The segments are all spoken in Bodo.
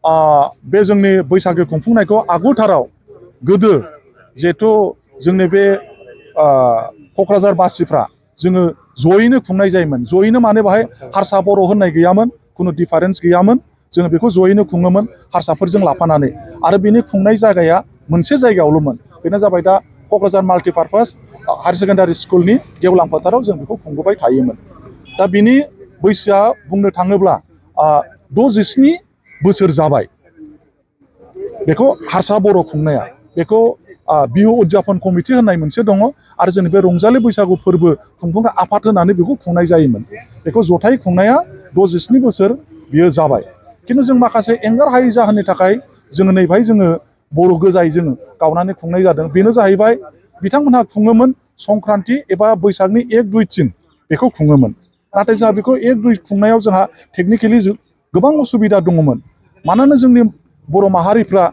बे जोंनि बैसागो खुंफुंनायखौ आगुथाराव गोदो जिहेथु जोंनि बे क'क्राझार बासिफ्रा जोङो जयैनो खुंनाय जायोमोन। जयैनो माने बाहाय हारसा बर' होननाय गैयामोन, खुनु डिफारेन्स गैयामोन। जोङो बेखौ जयैनो खुङोमोन हारसाफोरजों लाफानानै। आरो बेनि खुंनाय जायगाया मोनसे जायगायावल'मोन, बेनो जाबाय दा क'क्राझार माल्टिपार्पास हायार सेकेन्डारि स्कुलनि गेवलां फोथाराव जों बेखौ खुंबोबाय थायोमोन। दा बिनि बैसोआ बुंनो थाङोब्ला 67 बोसोर जाबाय बेखौ हारसा बर' खुंनाया। बेखौ बिहु उदजापन कमिटि होननाय मोनसे दङ आरो जोंनि बे रंजालि बैसागु फोरबो खुंफुंग्रा आफाद होनानै बेखौ खुंनाय जायोमोन। बेखौ जथाय खुंनाया 67 बोसोर बियो जाबाय। खिन्थु जों माखासे एंगार हायै जाहोननि थाखाय जोङो नैबाय जोङो बर' गोजायै जोङो गावनानै खुंनाय जादों। बेनो जाहैबाय बिथांमोनहा खुङोमोन संक्रान्ति एबा बैसागनि 1, 2, 3 बेखौ खुङोमोन। नाथाय जोंहा बेखौ 1, 2 खुंनायाव जोंहा टेकनिकेलि गोबां उसुबिदा दङमोन। मानोना जोंनि बर' माहारिफ्रा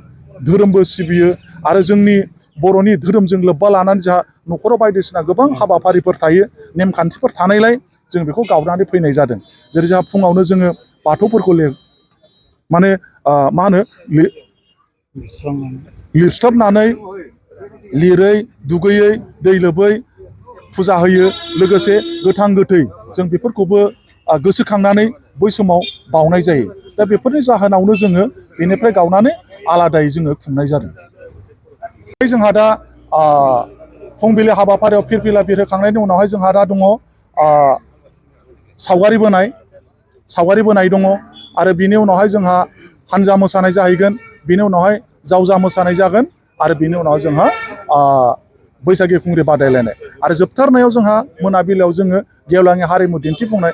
धोरोमबो सिबियो आरो जोंनि बर'नि धोरोमजों लोब्बा लानानै जोंहा न'खराव बायदिसिना गोबां हाबाफारिफोर थायो, नेमखान्थिफोर थानायलाय जों बेखौ गावनानै फैनाय जादों। जेरै जोंहा फुङावनो जोङो बाथौफोरखौ लिरस्लाबनानै लिरै दुगैयै दै लोबै फुजा होयो। लोगोसे गोथां गोथै जों बेफोरखौबो गोसोखांनानै बै समाव बावनाय जायो। दा बेफोरनि जाहोनावनो जोङो बेनिफ्राय गावनानै आलादायै जोङो खुंनाय जादों। जोंहा दा फुंबिलि हाबाफारियाव फिरफिला बिरहोखांनायनि उनावहाय जोंहा दा दङ सावगारि बोनाय दङ आरो बिनि उनावहाय जोंहा हानजा मोसानाय जाहैगोन। बिनि उनावहाय जावजा मोसानाय जागोन आरो बिनि उनाव जोंहा बैसागि खुंग्रि बादायलायनाय आरो जोबथारनायाव जोंहा मोनाबिलियाव जोङो गेवलांनि हारिमु दिन्थिफुंनाय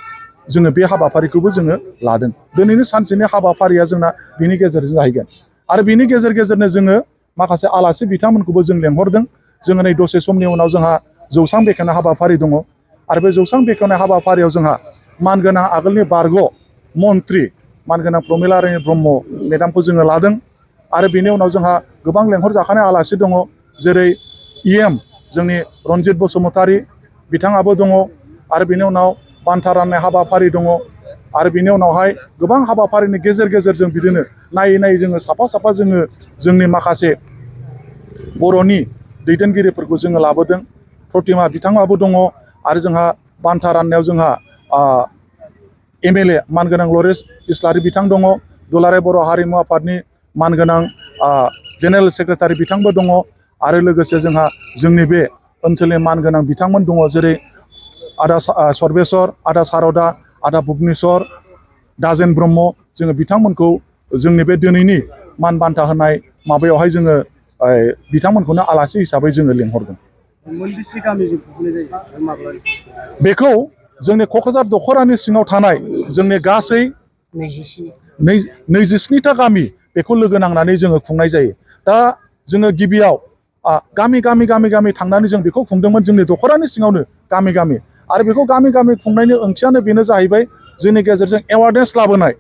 जोङो बे हाबाफारिखौबो जोङो लादों। दिनैनि सानसेनि हाबाफारिया जोंना बिनि गेजेरजों जाहैगोन आरो बिनि गेजेरनो जोङो माखासे आलासि बिथांमोनखौबो जों लेंहरदों। जोङो नै दसे समनि उनाव जोंहा जौस्रां बेखेवनाय हाबाफारि दङ आरो बे जौस्रां बेखेवनाय हाबाफारियाव जोंहा मानगोनां आगोलनि बारग' मन्त्रि मानगोनां प्रमिलारानि ब्रह्म मेदामखौ जोङो लादों आरो बिनि उनाव जोंहा गोबां लेंहरजाखानाय आलासि दङ। जेरै जोंनि रन्जित बसुमतारी बिथाङाबो दङ आरो बिनि उनाव बान्था राननाय हाबाफारि दङ आरो बिनि उनावहाय गोबां हाबाफारिनि गेजेरजों बिदिनो नायै जोङो साफा जोङो जोंनि माखासे बर'नि दैदेनगिरिफोरखौ जोङो लाबोदों। प्रतिमा बिथाङाबो दङ आरो जोंहा बान्था राननायाव जोंहा MLA मानगोनां लरेन्स इस्लारि बिथां दङ। दुलाराय बर' हारिमु आफादनि मानगोनां जेनेरेल सेक्रेटारि बिथांबो दङ आरो लोगोसे जोंहा जोंनि बे ओनसोलनि मानगोनां बिथांमोन दङ। जेरै आदा सर्बेस्वर, आदा सारदा, आदा भुबनेस्वर, दाजेन ब्रह्म, जोङो बिथांमोनखौ जोंनि बे दिनैनि मान बान्था होनाय माबायावहाय जोङो बिथांमोनखौनो आलासि हिसाबै जोङो लिंहरदों। बेखौ जोंनि क'क्राझार दख'रानि सिङाव थानाय जोंनि गासै 27था गामि बेखौ लोगो नांनानै जोङो खुंनाय जायो। दा जोङो गिबियाव गामि थांनानै जों बेखौ खुंदोंमोन जोंनि दख'रानि सिङावनो गामि आरो बेखौ गामि खुंनायनि ओंथियानो बेनो जाहैबाय जोंनि गेजेरजों एवारनेस लाबोनाय।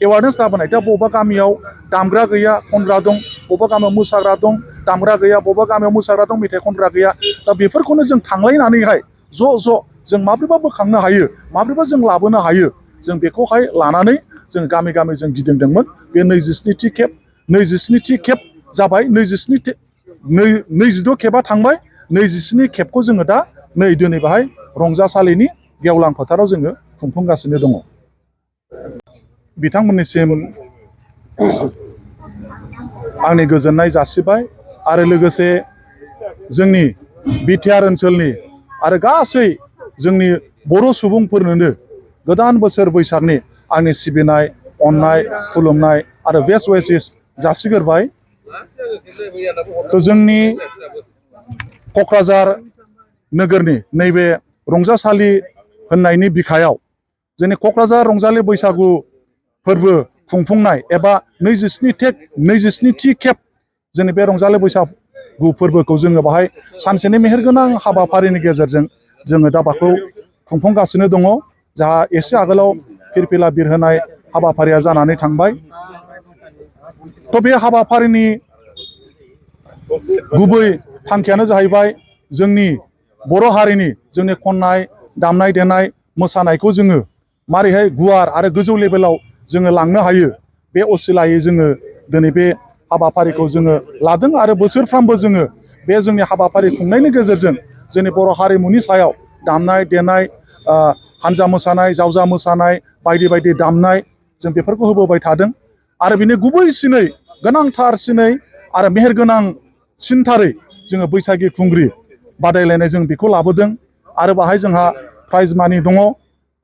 दा बबेबा गामियाव दामग्रा गैया खनग्रा दं, बबेबा गामियाव मोसाग्रा दं दामग्रा गैया, बबेबा गामियाव मोसाग्रा दं मेथाइ खनग्रा गैया। दा बेफोरखौनो जों थांलायनानैहाय ज' जों माब्रैबा बोखांनो हायो, माब्रैबा जों लाबोनो हायो, जों बेखौहाय लानानै जों गामि जों गिदिंदोंमोन। बे 27थि खेब जाबाय। 22 खेबा थांबाय, 27 खेबखौ जोङो दा दिनै बाहाय रंजासालिनि गेवलां फोथाराव जोङो खुंफुंगासिनो दङ। बिथांमोननिसिम आंनि गोजोननाय जासिबाय आरो लोगोसे जोंनि बिटिआर ओनसोलनि आरो गासै जोंनि बर' सुबुंफोरनोनो गोदान बोसोर बैसागनि आंनि सिबिनाय, अननाय, खुलुमनाय आरो बेस्ट उइसेस जासिगोरबाय। जोंनि क'क्राझार नोगोरनि नैबे रंजासालि होननायनि बिखायाव जोंनि क'क्राझार रंजालि बैसागु फोरबो खुंफुंनाय एबा 27थि खेब जोंनि बे रंजालि बैसागु फोरबोखौ जोङो बाहाय सानसेनि मेहेरगोनां हाबाफारिनि गेजेरजों जोङो दा बेखौ खुंफुंगासिनो दङ। जाहा एसे आगोलाव फिरफिला बिरहोनाय हाबाफारिया जानानै थांबाय। बे हाबाफारिनि गुबै थांखियानो जाहैबाय जोंनि बर' हारिनि जोंनि खननाय, दामनाय देनाय, मोसानायखौ जोङो मारैहाय गुवार आरो गोजौ लेभेलाव जोङो लांनो हायो, बे असिलायै जोङो दिनै बे हाबाफारिखौ जोङो लादों आरो बोसोरफ्रामबो जोङो बे जोंनि हाबाफारि खुंनायनि गेजेरजों जोंनि बर' हारिमुनि सायाव दामनाय देनाय हानजा मोसानाय जावजा मोसानाय बायदि बायदि दामनाय जों बेफोरखौ होबोबाय थादों आरो बिनि गुबैसिनै गोनांथारसिनै आरो मेहेरगोनांसिनथारै जोङो बैसागि खुंग्रि बादायलायनाय जों बेखौ लाबोदों आरो बाहाय जोंहा प्राइज मानि दङ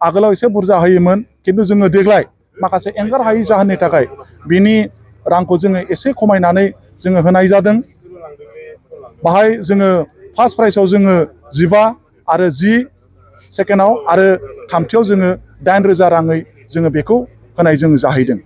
आगोलाव एसे बुरजा होयोमोन खिन्थु जोङो देग्लाय माखासे एंगार हायै जाहोननि थाखाय बिनि रांखौ जोङो एसे खमायनानै जोङो होनाय जादों बाहाय जोङो फार्स्ट प्राइजआव जोङो 15 आरो 10 सेकेन्डआव आरो थामथियाव जोङो 8,000 राङै जोङो बेखौ होनाय जोङो जाहैदों